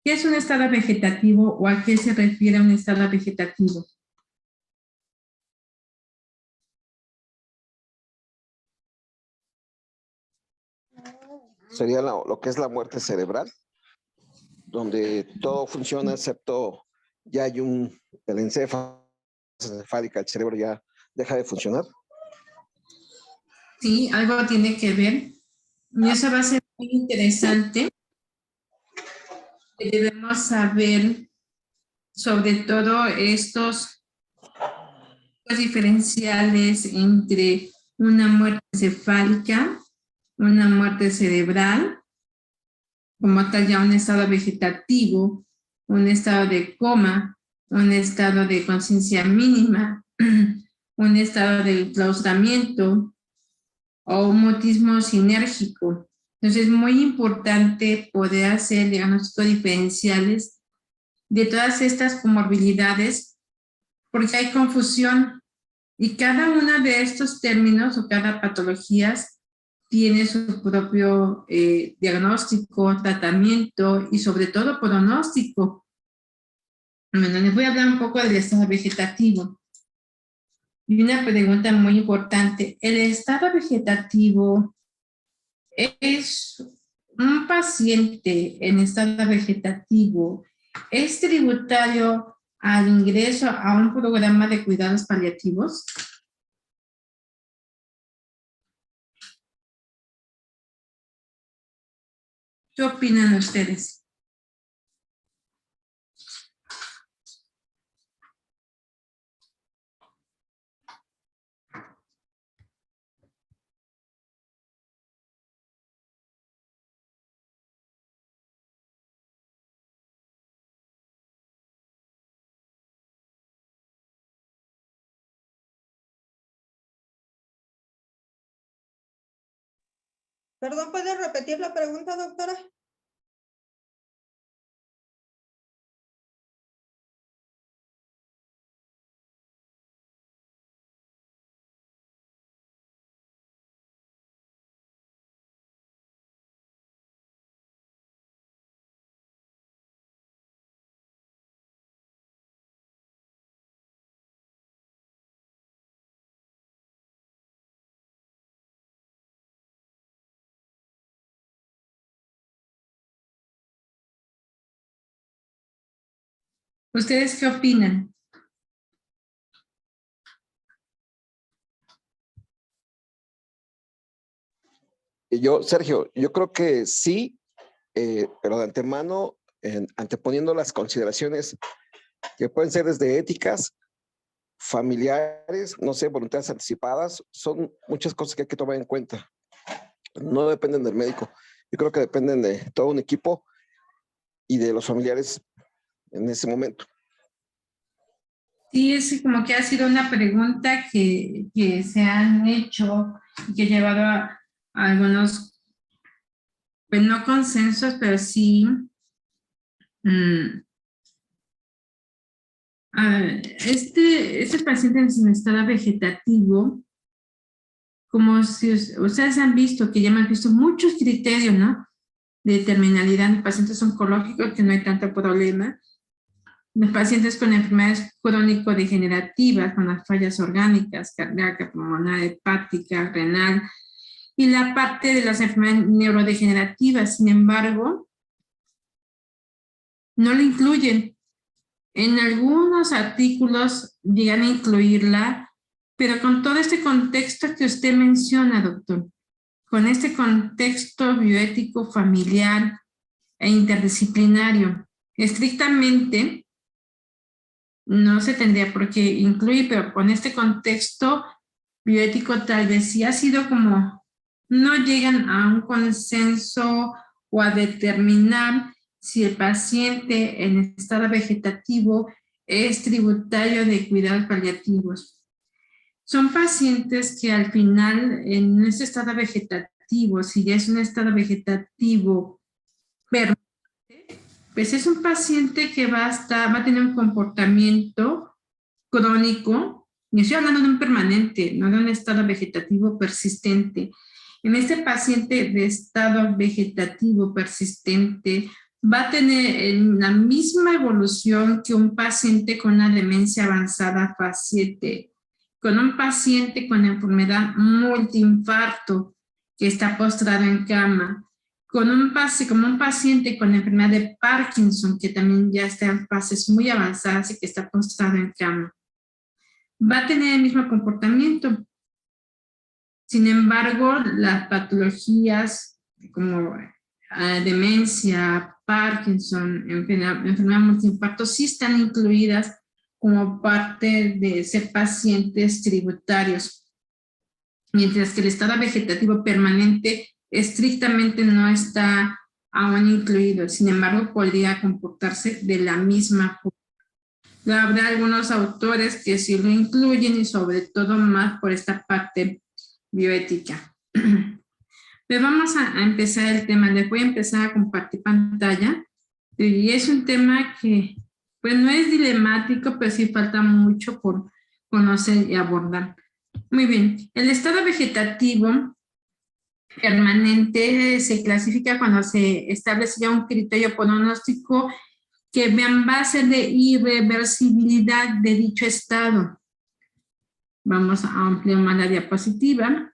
¿Qué es un estado vegetativo o a qué se refiere un estado vegetativo? Sería lo que es la muerte cerebral, donde todo funciona excepto ya hay el encéfalica, el cerebro ya deja de funcionar. Sí, algo tiene que ver. Y eso va a ser muy interesante. Debemos saber sobre todo estos diferenciales entre una muerte encefálica, una muerte cerebral, como tal ya un estado vegetativo, un estado de coma, un estado de conciencia mínima, un estado de claustramiento o un mutismo sinérgico. Entonces es muy importante poder hacer diagnósticos diferenciales de todas estas comorbilidades porque hay confusión y cada uno de estos términos o cada patologías tiene su propio diagnóstico, tratamiento y sobre todo pronóstico. Bueno, les voy a hablar un poco del estado vegetativo. Y una pregunta muy importante, ¿el estado vegetativo es un paciente en estado vegetativo, es tributario al ingreso a un programa de cuidados paliativos? ¿Qué opinan ustedes? Perdón, ¿puede repetir la pregunta, doctora? ¿Ustedes qué opinan? Sergio, yo creo que sí, pero de antemano, anteponiendo las consideraciones que pueden ser desde éticas, familiares, no sé, voluntades anticipadas, son muchas cosas que hay que tomar en cuenta. No dependen del médico, yo creo que dependen de todo un equipo y de los familiares en ese momento. Sí, es como que ha sido una pregunta que se han hecho y que ha llevado a algunos, pues no consensos, pero sí este paciente en estado vegetativo, como si ustedes han visto, que ya hemos visto muchos criterios, ¿no? De terminalidad en pacientes oncológicos, que no hay tanto problema. Los pacientes con enfermedades crónico-degenerativas, con las fallas orgánicas, cardíaca, pulmonar, hepática, renal, y la parte de las enfermedades neurodegenerativas, sin embargo, no la incluyen. En algunos artículos llegan a incluirla, pero con todo este contexto que usted menciona, doctor, con este contexto bioético familiar e interdisciplinario, estrictamente no se tendría por qué incluir, pero con este contexto bioético tal vez sí ha sido como, no llegan a un consenso o a determinar si el paciente en estado vegetativo es tributario de cuidados paliativos. Son pacientes que al final en ese estado vegetativo, si ya es un estado vegetativo permanente, pues es un paciente que va a tener un comportamiento crónico, y estoy hablando de un permanente, no de un estado vegetativo persistente. En este paciente de estado vegetativo persistente va a tener la misma evolución que un paciente con una demencia avanzada fase 7, con un paciente con enfermedad multiinfarto que está postrado en cama, como un paciente con enfermedad de Parkinson que también ya está en fases muy avanzadas y que está postrado en cama. Va a tener el mismo comportamiento. Sin embargo, las patologías como demencia, Parkinson, enfermedad multiinfarto, sí están incluidas como parte de ser pacientes tributarios, mientras que el estado vegetativo permanente estrictamente no está aún incluido. Sin embargo, podría comportarse de la misma forma. Habrá algunos autores que sí lo incluyen y sobre todo más por esta parte bioética. Pero vamos a empezar el tema. Les voy a empezar a compartir pantalla. Y es un tema que pues no es dilemático, pero sí falta mucho por conocer y abordar. Muy bien. El estado vegetativo permanente se clasifica cuando se establece ya un criterio pronóstico que va a ser de irreversibilidad de dicho estado. Vamos a ampliar más la diapositiva.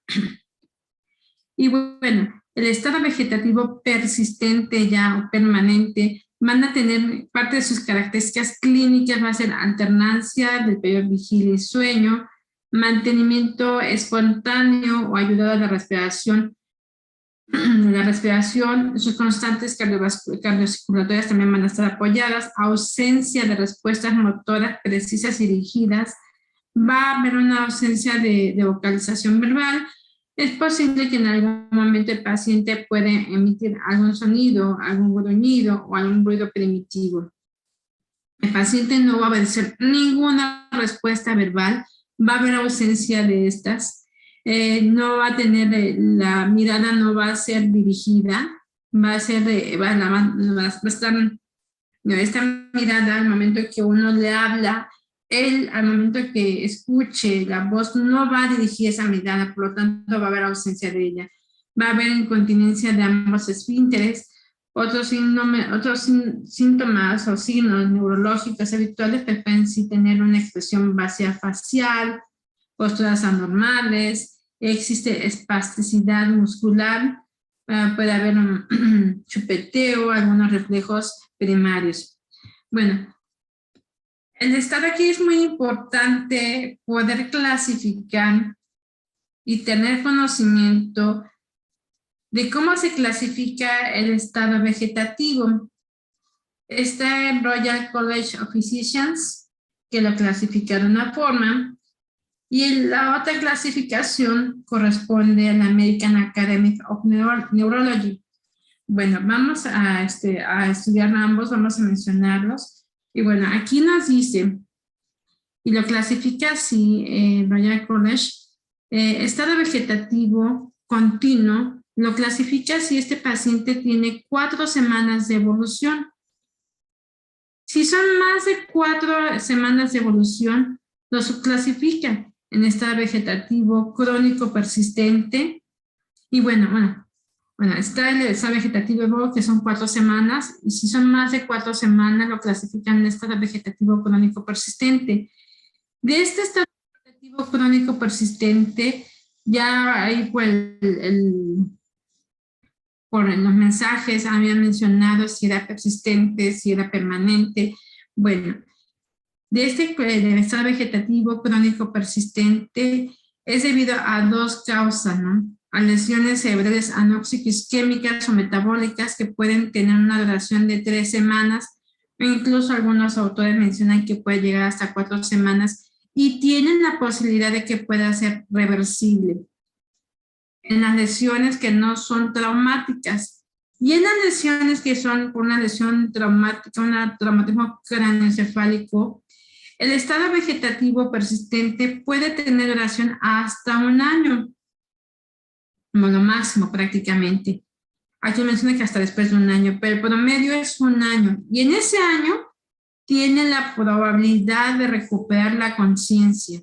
Y bueno, el estado vegetativo persistente ya o permanente van a tener parte de sus características clínicas, va a ser alternancia del periodo vigilia y sueño, mantenimiento espontáneo o ayudado a la respiración. Sus constantes cardiocirculatorias también van a estar apoyadas, ausencia de respuestas motoras precisas y dirigidas, va a haber una ausencia de vocalización verbal. Es posible que en algún momento el paciente puede emitir algún sonido, algún gruñido o algún ruido primitivo. El paciente no va a obedecer ninguna respuesta verbal, va a haber ausencia de estas. No va a tener, la mirada no va a ser dirigida, va a ser, esta mirada al momento que uno le habla, él al momento que escuche la voz no va a dirigir esa mirada, por lo tanto va a haber ausencia de ella. Va a haber incontinencia de ambos esfínteres. Otros síntomas o signos neurológicos habituales pueden sí tener una expresión vacía facial, posturas anormales, existe espasticidad muscular, puede haber un chupeteo, algunos reflejos primarios. Bueno, el estado aquí es muy importante poder clasificar y tener conocimiento de cómo se clasifica el estado vegetativo. Está el Royal College of Physicians, que lo clasifica de una forma, y la otra clasificación corresponde a la American Academy of Neurology. Bueno, vamos a estudiar ambos, vamos a mencionarlos. Y bueno, aquí nos dice, y lo clasifica así, Royal College, estado vegetativo continuo, lo clasifica si este paciente tiene 4 semanas de evolución. Si son más de 4 semanas de evolución, lo subclasifica en estado vegetativo crónico persistente. Y bueno, está el estado vegetativo que son 4 semanas, y si son más de 4 semanas, lo clasifican en estado vegetativo crónico persistente. De este estado vegetativo crónico persistente, ya ahí por los mensajes habían mencionado si era persistente, si era permanente. Bueno, de del estado vegetativo crónico persistente es debido a 2 causas, ¿no? A lesiones cerebrales anóxico-isquémicas o metabólicas que pueden tener una duración de 3 semanas, o incluso algunos autores mencionan que puede llegar hasta 4 semanas y tienen la posibilidad de que pueda ser reversible. En las lesiones que no son traumáticas. Y en las lesiones que son por una lesión traumática, un traumatismo craneoencefálico, el estado vegetativo persistente puede tener duración hasta 1 año, como lo máximo prácticamente. Aquí menciona que hasta después de 1 año, pero el promedio es 1 año. Y en ese año tiene la probabilidad de recuperar la conciencia.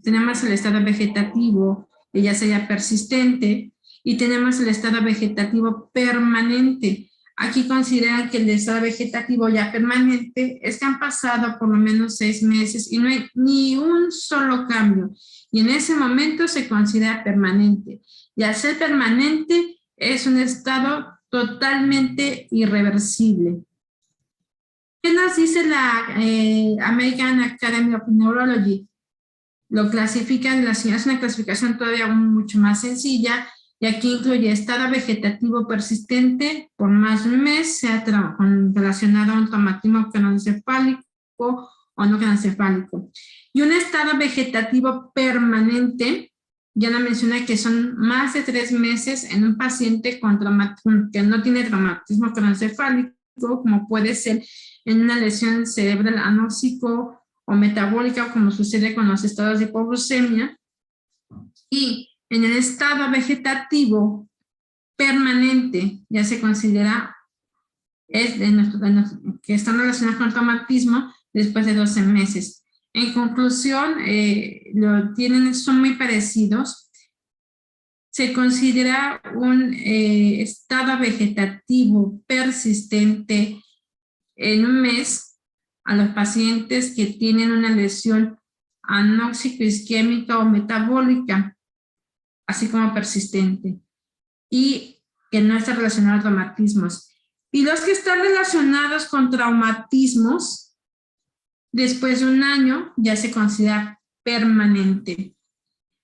Tenemos el estado vegetativo, que ya sería persistente, y tenemos el estado vegetativo permanente. aquí consideran que el estado vegetativo ya permanente es que han pasado por lo menos 6 meses y no hay ni un solo cambio. Y en ese momento se considera permanente. Y al ser permanente es un estado totalmente irreversible. ¿Qué nos dice la American Academy of Neurology? Lo clasifican, es una clasificación todavía mucho más sencilla, y aquí incluye estado vegetativo persistente por más de un mes, sea relacionado a un traumatismo craneoencefálico o no craneoencefálico. Y un estado vegetativo permanente, ya la mencioné, que son más de 3 meses en un paciente con que no tiene traumatismo craneoencefálico, como puede ser en una lesión cerebral anóxico o metabólica, como sucede con los estados de hipoglucemia. Y en el estado vegetativo permanente ya se considera que están relacionados con el traumatismo después de 12 meses. En conclusión, son muy parecidos. Se considera un estado vegetativo persistente en un mes a los pacientes que tienen una lesión anóxico-isquémica o metabólica, así como persistente, y que no está relacionado a traumatismos. Y los que están relacionados con traumatismos, después de un año, ya se considera permanente.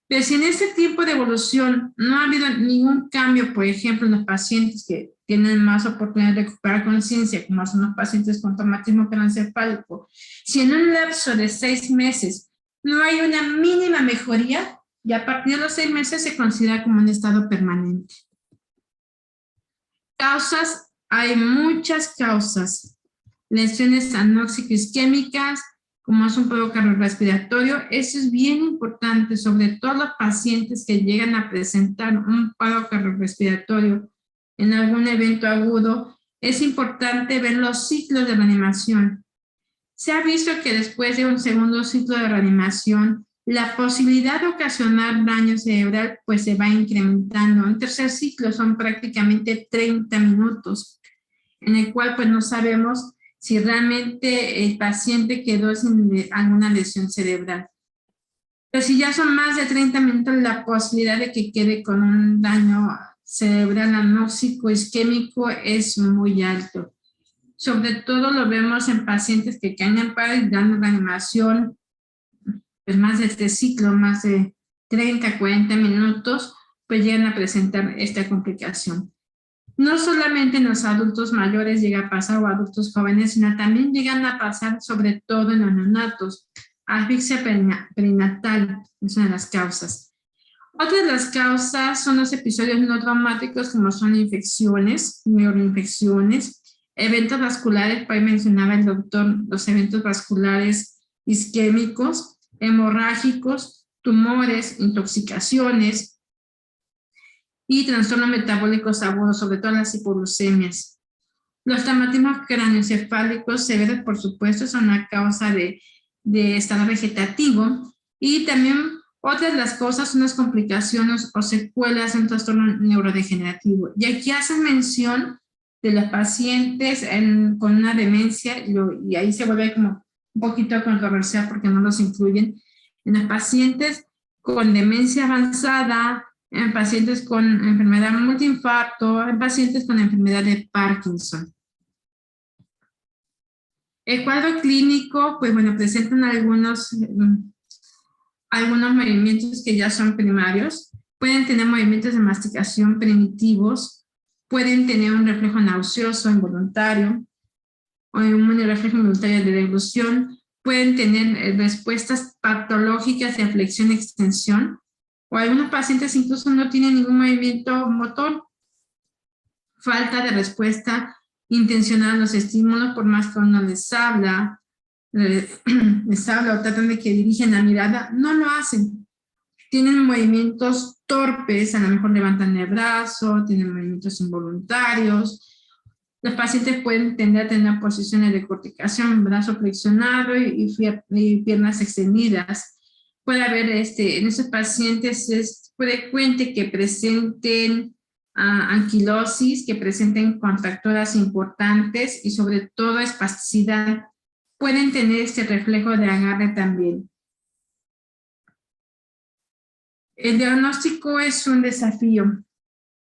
Pero si en este tiempo de evolución no ha habido ningún cambio, por ejemplo, en los pacientes que tienen más oportunidad de recuperar conciencia, como son los pacientes con traumatismo craneoencefálico, si en un lapso de 6 meses no hay una mínima mejoría, y a partir de los 6 meses se considera como un estado permanente. Causas, hay muchas causas. Lesiones anóxico-isquémicas, como es un paro cardiorrespiratorio, eso es bien importante, sobre todo los pacientes que llegan a presentar un paro cardiorrespiratorio en algún evento agudo, es importante ver los ciclos de reanimación. Se ha visto que después de un segundo ciclo de reanimación, la posibilidad de ocasionar daño cerebral pues se va incrementando. Un tercer ciclo son prácticamente 30 minutos, en el cual pues no sabemos si realmente el paciente quedó sin alguna lesión cerebral. Pero si ya son más de 30 minutos, la posibilidad de que quede con un daño cerebral anóxico isquémico es muy alto. Sobre todo lo vemos en pacientes que caen en paro y dan reanimación, pues más de este ciclo, más de 30, 40 minutos, pues llegan a presentar esta complicación. No solamente en los adultos mayores llega a pasar o adultos jóvenes, sino también llegan a pasar sobre todo en los neonatos. Asfixia perinatal es una de las causas. Otra de las causas son los episodios no traumáticos, como son infecciones, neuroinfecciones, eventos vasculares, por ahí mencionaba el doctor, los eventos vasculares isquémicos, hemorrágicos, tumores, intoxicaciones, y trastornos metabólicos agudos, sobre todo las hipoglucemias. Los traumatismos craneoencefálicos severos, por supuesto, son una causa de estado vegetativo, y también otras de las cosas son las complicaciones o secuelas de un trastorno neurodegenerativo. Y aquí hacen mención de los pacientes con una demencia, y ahí se vuelve como un poquito controversial porque no los incluyen, en los pacientes con demencia avanzada, en pacientes con enfermedad multiinfarto, en pacientes con enfermedad de Parkinson. El cuadro clínico, pues bueno, presentan algunos movimientos que ya son primarios. Pueden tener movimientos de masticación primitivos, pueden tener un reflejo nauseoso involuntario, o un reflejo involuntario de deglución, pueden tener respuestas patológicas de flexión-extensión, o algunos pacientes incluso no tienen ningún movimiento motor. Falta de respuesta intencional a los estímulos, por más que uno les habla o tratan de que dirigen la mirada, no lo hacen. Tienen movimientos torpes, a lo mejor levantan el brazo, tienen movimientos involuntarios. Los pacientes pueden tender a tener posiciones de corticación, brazo flexionado y piernas extendidas. Puede haber en esos pacientes es frecuente que presenten anquilosis, que presenten contracturas importantes y sobre todo espasticidad. Pueden tener este reflejo de agarre también. El diagnóstico es un desafío.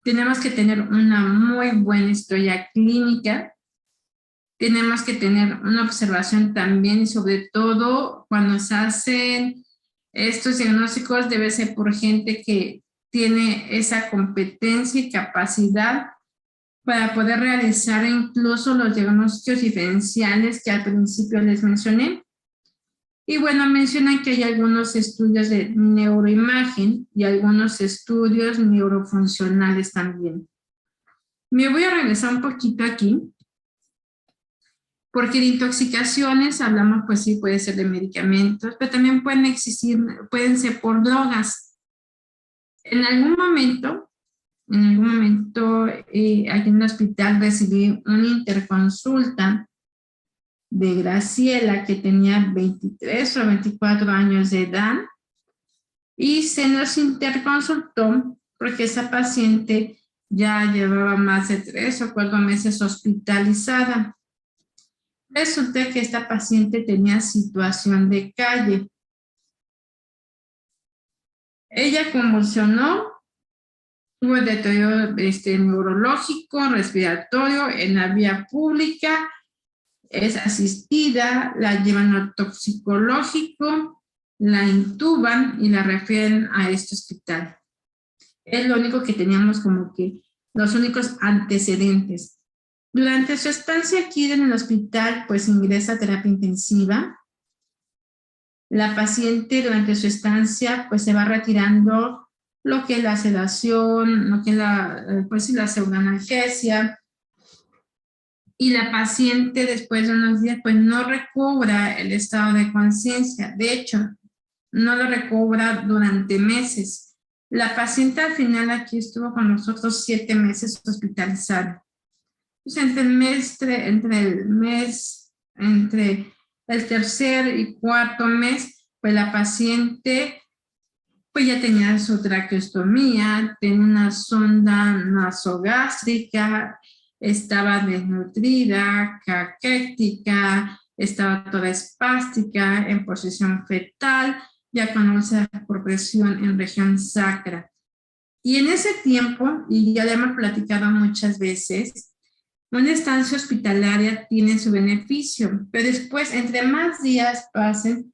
Tenemos que tener una muy buena historia clínica. Tenemos que tener una observación también y sobre todo cuando se hacen estos diagnósticos debe ser por gente que tiene esa competencia y capacidad para poder realizar incluso los diagnósticos diferenciales que al principio les mencioné. Y bueno, mencionan que hay algunos estudios de neuroimagen y algunos estudios neurofuncionales también. Me voy a regresar un poquito aquí, porque de intoxicaciones hablamos, pues sí, puede ser de medicamentos, pero también pueden ser por drogas. En algún momento, aquí en el hospital recibí una interconsulta de Graciela, que tenía 23 o 24 años de edad, y se nos interconsultó porque esa paciente ya llevaba más de 3 o 4 meses hospitalizada. Resulta que esta paciente tenía situación de calle. Ella convulsionó, tuvo deterioro neurológico, respiratorio en la vía pública, es asistida, la llevan al toxicológico, la intuban y la refieren a este hospital. Es lo único que teníamos como que los únicos antecedentes. Durante su estancia aquí en el hospital, pues ingresa a terapia intensiva. La paciente durante su estancia, pues se va retirando lo que es la sedación, lo que es la pseudoanalgesia, y la paciente después de unos días pues no recobra el estado de conciencia. De hecho, no lo recobra durante meses. La paciente al final aquí estuvo con nosotros 7 meses hospitalizada. Pues entre el tercer y cuarto mes, pues la paciente pues ya tenía su traqueostomía, tenía una sonda nasogástrica, estaba desnutrida, caquética, estaba toda espástica, en posición fetal, ya con úlceras por presión en región sacra. Y en ese tiempo, y ya lo hemos platicado muchas veces, una estancia hospitalaria tiene su beneficio, pero después, entre más días pasen,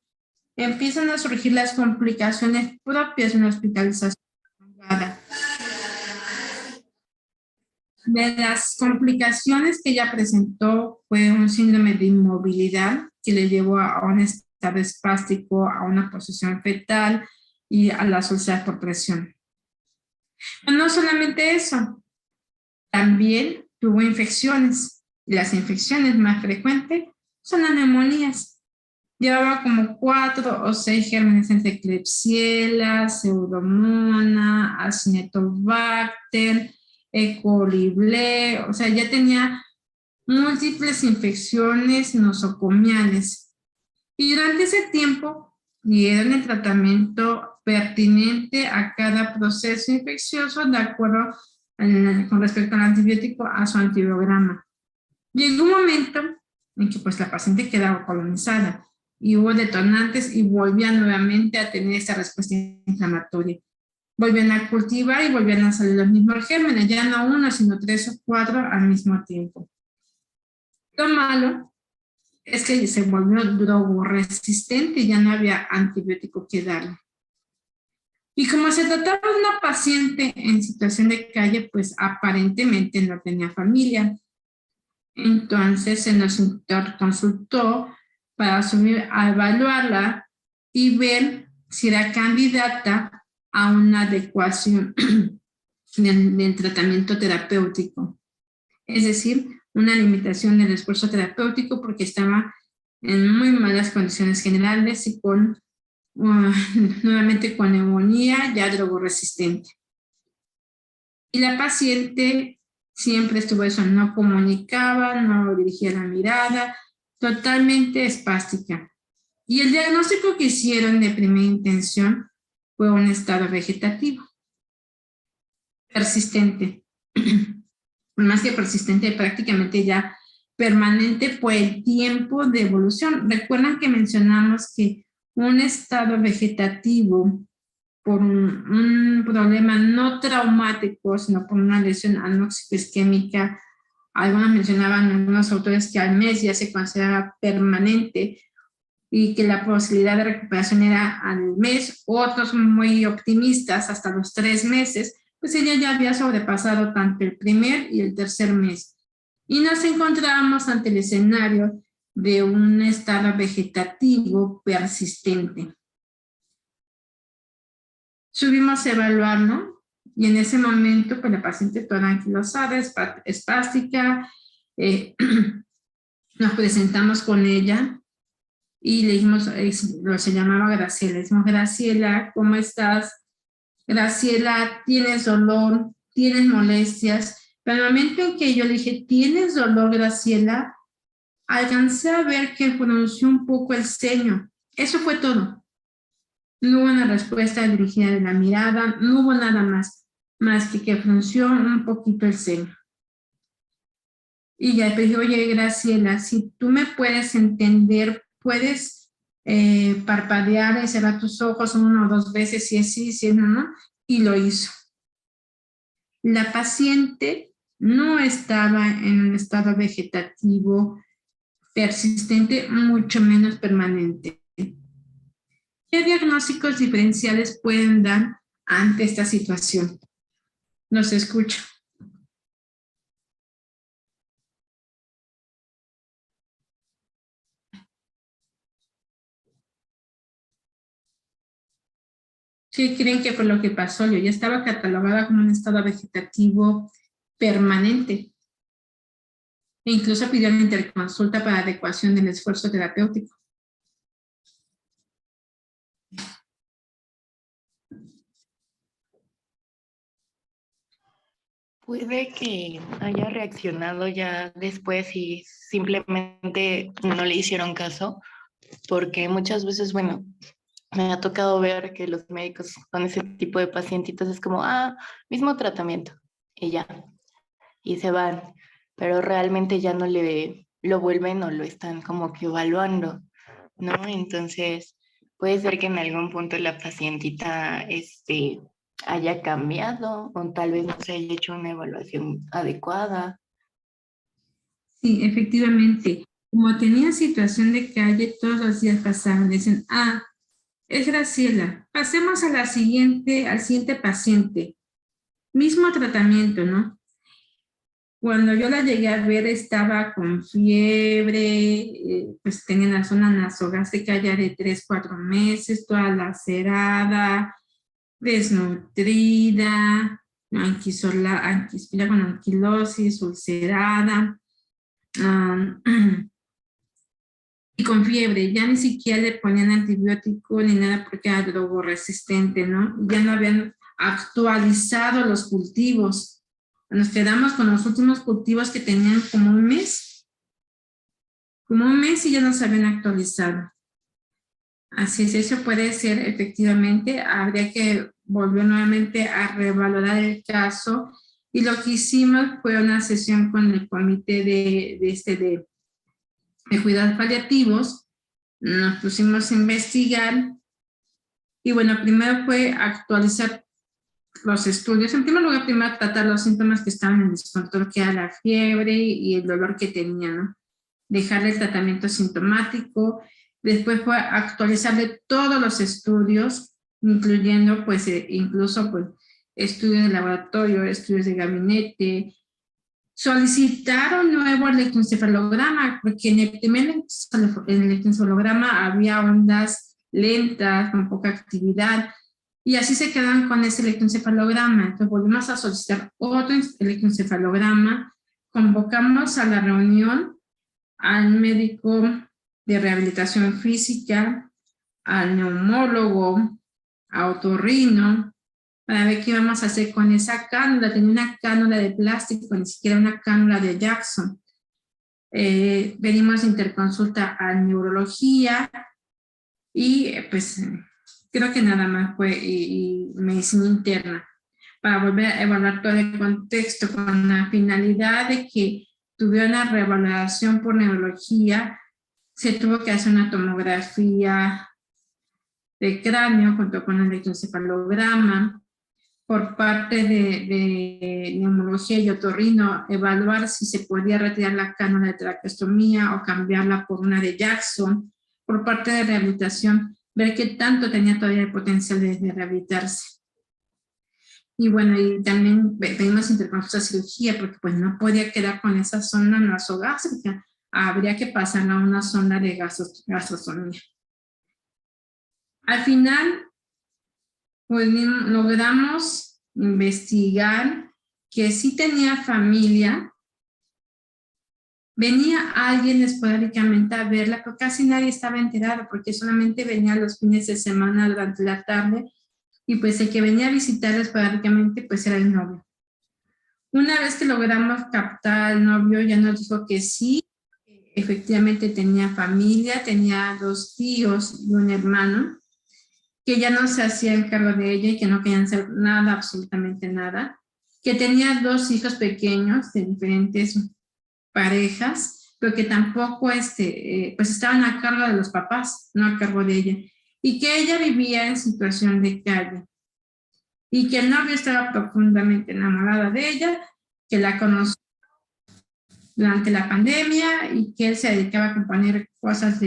empiezan a surgir las complicaciones propias de una hospitalización prolongada. De las complicaciones que ella presentó fue un síndrome de inmovilidad que le llevó a un estado espástico, a una posición fetal y a las úlceras por presión. Pero no solamente eso, también tuvo infecciones. Y las infecciones más frecuentes son las neumonías. Llevaba como 4 o 6 gérmenes entre Klebsiella, Pseudomonas, Acinetobacter, E. coli, o sea, ya tenía múltiples infecciones nosocomiales. Y durante ese tiempo dieron el tratamiento pertinente a cada proceso infeccioso de acuerdo con respecto al antibiótico a su antibiograma. Llegó un momento en que pues la paciente quedaba colonizada y hubo detonantes y volvían nuevamente a tener esa respuesta inflamatoria. Volvían a cultivar y volvían a salir los mismos gérmenes, ya no 1, sino 3 o 4 al mismo tiempo. Lo malo es que se volvió drogoresistente y ya no había antibiótico que darle. Y como se trataba de una paciente en situación de calle, pues aparentemente no tenía familia. Entonces se nos consultó para a evaluarla y ver si era candidata a una adecuación del tratamiento terapéutico. Es decir, una limitación del esfuerzo terapéutico porque estaba en muy malas condiciones generales y nuevamente con neumonía ya drogoresistente. Y la paciente siempre estuvo eso, no comunicaba, no dirigía la mirada, totalmente espástica. Y el diagnóstico que hicieron de primera intención fue un estado vegetativo persistente. más que persistente, prácticamente ya permanente por el tiempo de evolución. Recuerdan que mencionamos que un estado vegetativo por un problema no traumático, sino por una lesión anóxica isquémica, algunos mencionaban, algunos autores, que al mes ya se consideraba permanente y que la posibilidad de recuperación era al mes, otros muy optimistas hasta los 3 meses, pues ella ya había sobrepasado tanto el primer y el tercer mes. Y nos encontrábamos ante el escenario de un estado vegetativo persistente. Subimos a evaluarlo y en ese momento, pues la paciente toda anquilosada, espástica, nos presentamos con ella y le dijimos, se llamaba Graciela, le dijimos, Graciela, ¿cómo estás? Graciela, ¿tienes dolor? ¿Tienes molestias? Pero el momento en que yo le dije, ¿tienes dolor, Graciela? Alcancé a ver que pronunció un poco el ceño. Eso fue todo. No hubo una respuesta dirigida de la mirada, no hubo nada más que frunció un poquito el ceño. Y ya le dije, oye, Graciela, si tú me puedes entender, puedes parpadear y cerrar tus ojos 1 o 2 veces, si es sí, si es no, y lo hizo. La paciente no estaba en un estado vegetativo persistente, mucho menos permanente. ¿Qué diagnósticos diferenciales pueden dar ante esta situación? Los escucho. ¿Qué creen que fue lo que pasó? Yo ya estaba catalogada como un estado vegetativo permanente. E incluso pidió la interconsulta para adecuación del esfuerzo terapéutico. Puede que haya reaccionado ya después y simplemente no le hicieron caso, porque muchas veces, bueno, me ha tocado ver que los médicos con ese tipo de pacientitos es como, mismo tratamiento y ya, y se van, pero realmente ya no lo vuelven o lo están como que evaluando, ¿no? Entonces, puede ser que en algún punto la pacientita, haya cambiado o tal vez no se haya hecho una evaluación adecuada. Sí, efectivamente. Como tenía situación de calle, todos los días pasaban, dicen, es Graciela, pasemos a al siguiente paciente. Mismo tratamiento, ¿no? Cuando yo la llegué a ver estaba con fiebre, pues tenía la zona nasogástrica ya de 3, 4 meses, toda lacerada, desnutrida, con anquilosis, ulcerada, y con fiebre. Ya ni siquiera le ponían antibiótico ni nada porque era drogoresistente, ¿no? Ya no habían actualizado los cultivos. Nos quedamos con los últimos cultivos que tenían como un mes y ya no se habían actualizado. Así es, eso puede ser efectivamente, habría que volver nuevamente a revalorar el caso y lo que hicimos fue una sesión con el comité de cuidados paliativos, nos pusimos a investigar y bueno, primero fue actualizar los estudios. En primer lugar, primero tratar los síntomas que estaban en descontrol, que era la fiebre y el dolor que tenía, ¿no? Dejarle el tratamiento sintomático. Después fue actualizarle todos los estudios, incluyendo, pues, incluso, pues, estudios de laboratorio, estudios de gabinete. Solicitaron nuevo electroencefalograma, porque en el primer electroencefalograma había ondas lentas, con poca actividad. Y así se quedan con ese electroencefalograma. Entonces volvimos a solicitar otro electroencefalograma, convocamos a la reunión al médico de rehabilitación física, al neumólogo, a otorrino, para ver qué íbamos a hacer con esa cánula. Tenía una cánula de plástico, ni siquiera una cánula de Jackson. Venimos de interconsulta a neurología y pues creo que nada más fue y medicina interna. para volver a evaluar todo el contexto con la finalidad de que tuviera una revaloración por neurología. Se tuvo que hacer una tomografía de cráneo junto con el electroencefalograma. Por parte de neumología y otorrino, evaluar si se podía retirar la cánula de traqueostomía o cambiarla por una de Jackson. Por parte de rehabilitación, ver qué tanto tenía todavía el potencial de rehabilitarse. Y bueno, y también pedimos interconsulta cirugía porque pues no podía quedar con esa sonda nasogástrica. Habría que pasarla a una sonda de gastrostomía. Al final, pues logramos investigar que sí tenía familia. Venía alguien esporádicamente a verla, pero casi nadie estaba enterado porque solamente venía los fines de semana durante la tarde y pues el que venía a visitarla esporádicamente pues era el novio. Una vez que logramos captar al novio, ya nos dijo que sí, efectivamente tenía familia, tenía 2 tíos y un hermano, que ya no se hacían cargo de ella y que no querían hacer nada, absolutamente nada, que tenía 2 hijos pequeños de diferentes parejas, pero que tampoco pues estaban a cargo de los papás, no a cargo de ella, y que ella vivía en situación de calle, y que el novio estaba profundamente enamorado de ella, que la conoció durante la pandemia y que él se dedicaba a componer cosas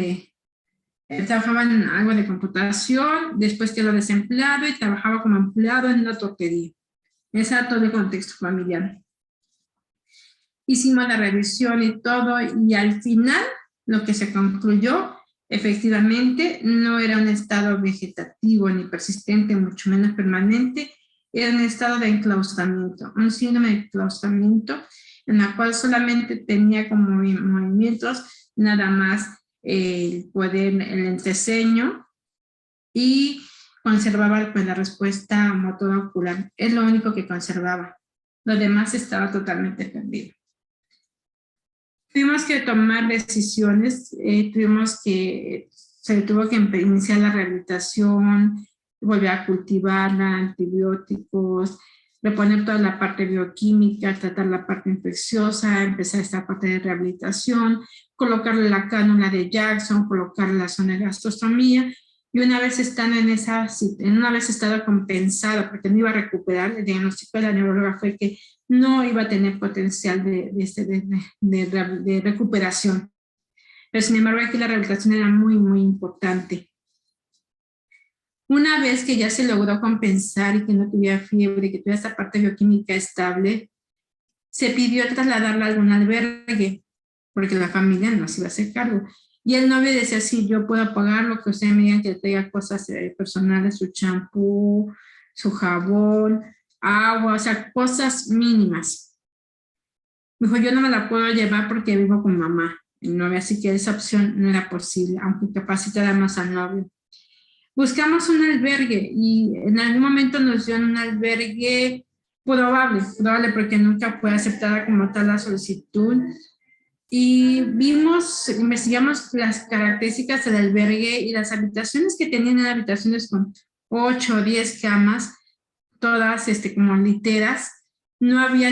trabajaba en algo de computación, después quedó desempleado y trabajaba como empleado en una tortería. Ese era todo el contexto familiar. Hicimos la revisión y todo, y al final lo que se concluyó, efectivamente, no era un estado vegetativo ni persistente, mucho menos permanente, era un estado de enclaustramiento, un síndrome de enclaustramiento en la cual solamente tenía como movimientos nada más el entreceño y conservaba pues, la respuesta motora ocular. Es lo único que conservaba. Lo demás estaba totalmente perdido. Tuvimos que tomar decisiones, se tuvo que iniciar la rehabilitación, volver a cultivarla, antibióticos, reponer toda la parte bioquímica, tratar la parte infecciosa, empezar esta parte de rehabilitación, colocarle la cánula de Jackson, colocarle la zona de gastrostomía, y una vez estado compensada, porque no iba a recuperar, el diagnóstico de la neuróloga fue que no iba a tener potencial de recuperación. Pero sin embargo aquí la rehabilitación era muy, muy importante. Una vez que ya se logró compensar y que no tuviera fiebre, que tuviera esta parte bioquímica estable, se pidió trasladarla a algún albergue, porque la familia no se iba a hacer cargo. Y el novio decía, sí, yo puedo pagar lo que usted me diga, que traiga cosas personales, su champú, su jabón, agua, o sea, cosas mínimas. Me dijo, yo no me la puedo llevar porque vivo con mamá, el novio, así que esa opción no era posible, aunque capacitara más al novio. Buscamos un albergue y en algún momento nos dio un albergue probable porque nunca fue aceptada como tal la solicitud. Y investigamos las características del albergue y las habitaciones que tenían, eran habitaciones con 8 o 10 camas, todas como literas. No había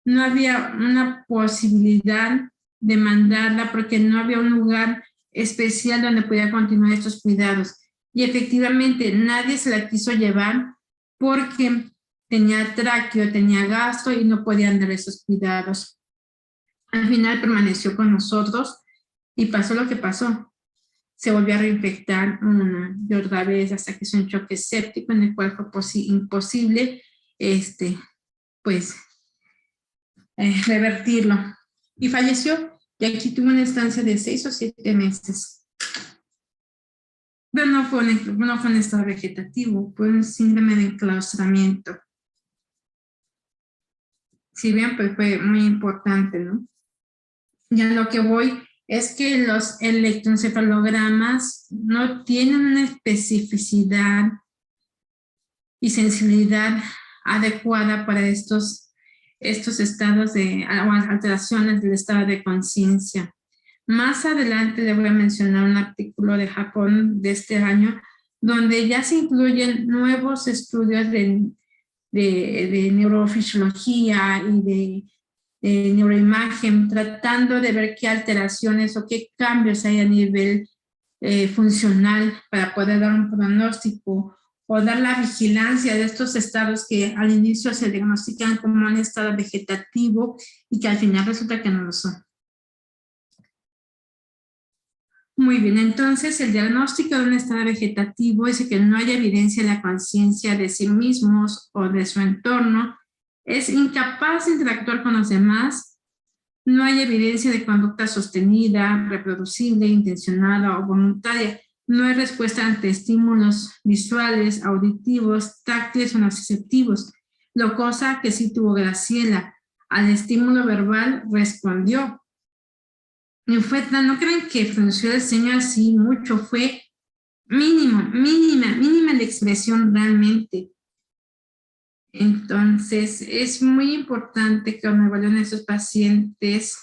no había una posibilidad de mandarla porque no había un lugar especial donde pudiera continuar estos cuidados. Y efectivamente nadie se la quiso llevar porque tenía tráqueo, tenía gastro y no podían dar esos cuidados. Al final permaneció con nosotros y pasó lo que pasó. Se volvió a reinfectar una y otra vez hasta que hizo un choque séptico en el cual fue imposible revertirlo. Y falleció. Y aquí tuvo una estancia de 6 o 7 meses. Pero no fue un estado vegetativo, fue un síndrome de enclaustramiento. Si bien, pues fue muy importante, ¿no? Y a lo que voy es que los electroencefalogramas no tienen una especificidad y sensibilidad adecuada para estos estados de alteraciones del estado de conciencia. Más adelante le voy a mencionar un artículo de Japón de este año donde ya se incluyen nuevos estudios de neurofisiología y de neuroimagen, tratando de ver qué alteraciones o qué cambios hay a nivel funcional para poder dar un pronóstico o dar la vigilancia de estos estados que al inicio se diagnostican como un estado vegetativo y que al final resulta que no lo son. Muy bien, entonces el diagnóstico de un estado vegetativo es que no hay evidencia de la conciencia de sí mismos o de su entorno, es incapaz de interactuar con los demás, no hay evidencia de conducta sostenida, reproducible, intencionada o voluntaria, no hay respuesta ante estímulos visuales, auditivos, táctiles o nociceptivos, lo cosa que sí tuvo Graciela. Al estímulo verbal respondió. Y fue no creen que pronunció el señor así mucho, fue mínima la expresión realmente. Entonces, es muy importante que cuando evalúen a esos pacientes,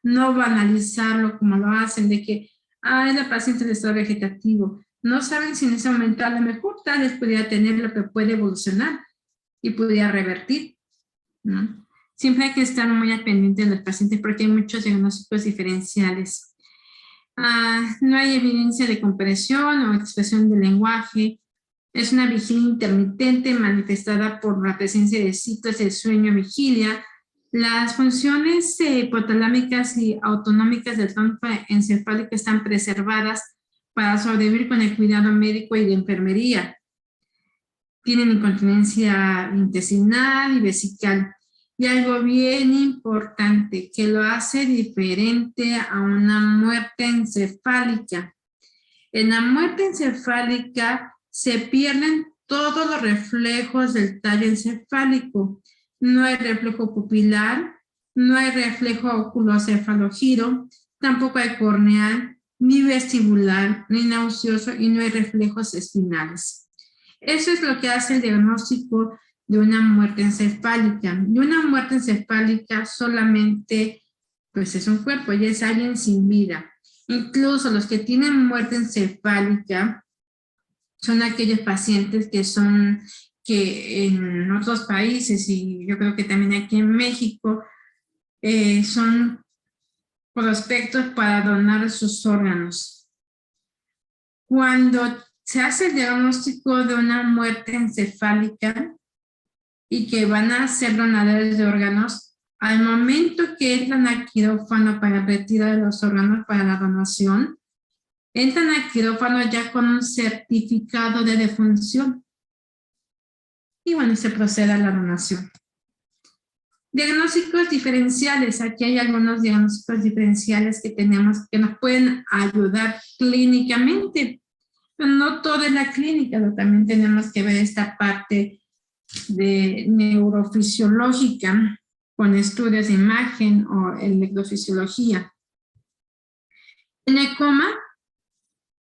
no banalizarlo como lo hacen, de que, es la paciente de estado vegetativo. No saben si en ese momento a lo mejor tal vez pudiera tener lo que puede evolucionar y pudiera revertir, ¿no? Siempre hay que estar muy al pendiente de los pacientes porque hay muchos diagnósticos diferenciales. No hay evidencia de compresión o expresión del lenguaje. Es una vigilia intermitente manifestada por la presencia de ciclos de sueño-vigilia. Las funciones hipotalámicas y autonómicas del tronco encefálico están preservadas para sobrevivir con el cuidado médico y de enfermería. Tienen incontinencia intestinal y vesical. Y algo bien importante que lo hace diferente a una muerte encefálica. En la muerte encefálica se pierden todos los reflejos del tallo encefálico. No hay reflejo pupilar, no hay reflejo oculocefalogiro, tampoco hay corneal, ni vestibular, ni nauseoso, y no hay reflejos espinales. Eso es lo que hace el diagnóstico de una muerte encefálica. Y una muerte encefálica solamente, pues es un cuerpo, ya es alguien sin vida. Incluso los que tienen muerte encefálica son aquellos pacientes que en otros países, y yo creo que también aquí en México, son prospectos para donar sus órganos. Cuando se hace el diagnóstico de una muerte encefálica y que van a ser donadores de órganos, al momento que entran al quirófano para el retiro de los órganos para la donación, entran al quirófano ya con un certificado de defunción. Y bueno, se procede a la donación. Diagnósticos diferenciales. Aquí hay algunos diagnósticos diferenciales que tenemos que nos pueden ayudar clínicamente. Pero no todo es la clínica, pero también tenemos que ver esta parte de neurofisiológica con estudios de imagen o electrofisiología. En el coma,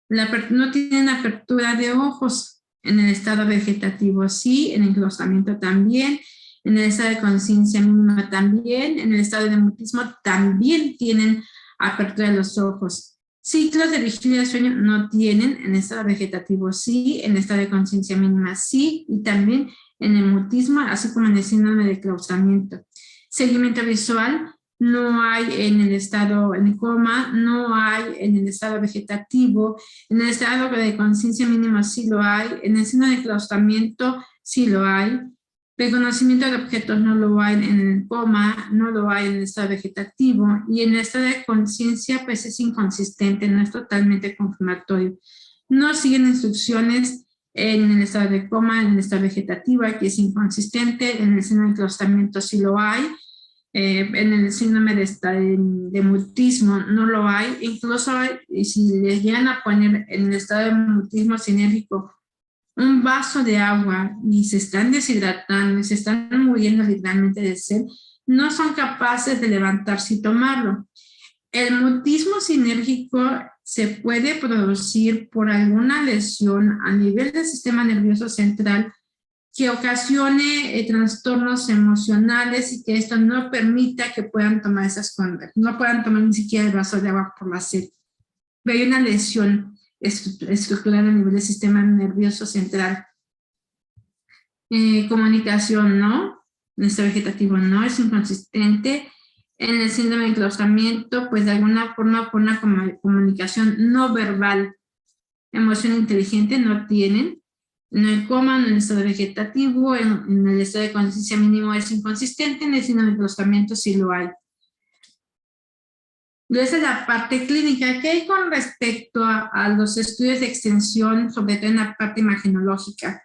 no tienen apertura de ojos. En el estado vegetativo sí, en el englosamiento también, en el estado de conciencia mínima también, en el estado de mutismo también tienen apertura de los ojos. Ciclos de vigilia de sueño no tienen, en el estado vegetativo sí, en el estado de conciencia mínima sí, y también en el mutismo, así como en el síndrome de claustramiento. Seguimiento visual no hay en el estado en coma, no hay en el estado vegetativo, en el estado de conciencia mínima sí lo hay, en el síndrome de claustramiento sí lo hay, reconocimiento de objetos no lo hay en el coma, no lo hay en el estado vegetativo, y en el estado de conciencia pues es inconsistente, no es totalmente confirmatorio. No siguen instrucciones en el estado de coma, en el estado vegetativo, aquí es inconsistente, en el síndrome de claustramiento sí lo hay, en el síndrome de mutismo no lo hay, incluso si les llegan a poner en el estado de mutismo sinérgico un vaso de agua y se están deshidratando, se están muriendo literalmente de sed, no son capaces de levantarse y tomarlo. El mutismo sinérgico se puede producir por alguna lesión a nivel del sistema nervioso central que ocasione trastornos emocionales y que esto no permita que puedan tomar esas conductas, no puedan tomar ni siquiera el vaso de agua por la sed. Pero hay una lesión estructural a nivel del sistema nervioso central. Comunicación, no. En el estado vegetativo, no, es inconsistente. En el síndrome de enclaustramiento, pues de alguna forma por una comunicación no verbal, emoción inteligente no tienen. En el coma, en el estado vegetativo, en el estado de conciencia mínimo es inconsistente, en el síndrome de enclaustramiento sí lo hay. Esa es la parte clínica. ¿Qué hay con respecto a los estudios de extensión, sobre todo en la parte imagenológica?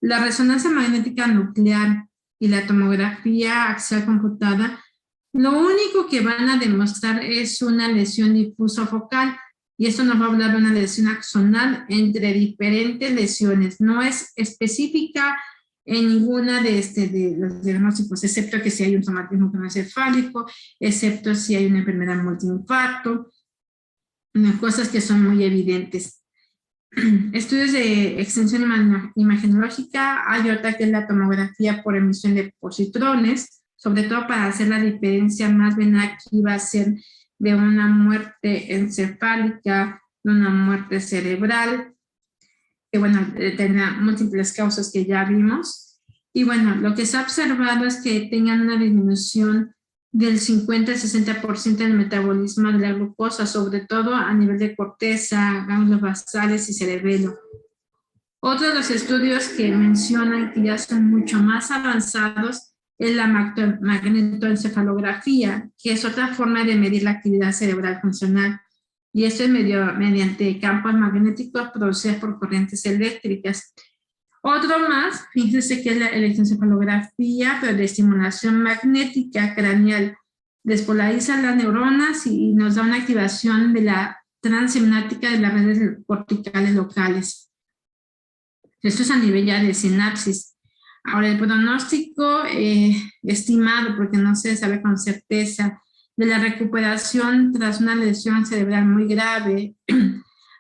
La resonancia magnética nuclear y la tomografía axial computada, lo único que van a demostrar es una lesión difusa focal, y esto nos va a hablar de una lesión axonal entre diferentes lesiones. No es específica en ninguna de los diagnósticos, excepto que si hay un somatismo craneoencefálico, excepto si hay una enfermedad multiinfarto, cosas que son muy evidentes. Estudios de extensión imagenológica, hay otra que es la tomografía por emisión de positrones, sobre todo para hacer la diferencia. Más bien aquí va a ser de una muerte encefálica, de una muerte cerebral, que bueno, tendrá múltiples causas que ya vimos. Y bueno, lo que se ha observado es que tengan una disminución del 50 al 60% del metabolismo de la glucosa, sobre todo a nivel de corteza, ganglios basales y cerebelo. Otro de los estudios que mencionan que ya son mucho más avanzados es la magnetoencefalografía, que es otra forma de medir la actividad cerebral funcional. Y esto es mediante campos magnéticos producidos por corrientes eléctricas. Otro más, fíjense que es la electroencefalografía, pero de estimulación magnética craneal. Despolariza las neuronas y nos da una activación de la transseminática de las redes corticales locales. Esto es a nivel ya de sinapsis. Ahora, el pronóstico estimado, porque no se sabe con certeza, de la recuperación tras una lesión cerebral muy grave,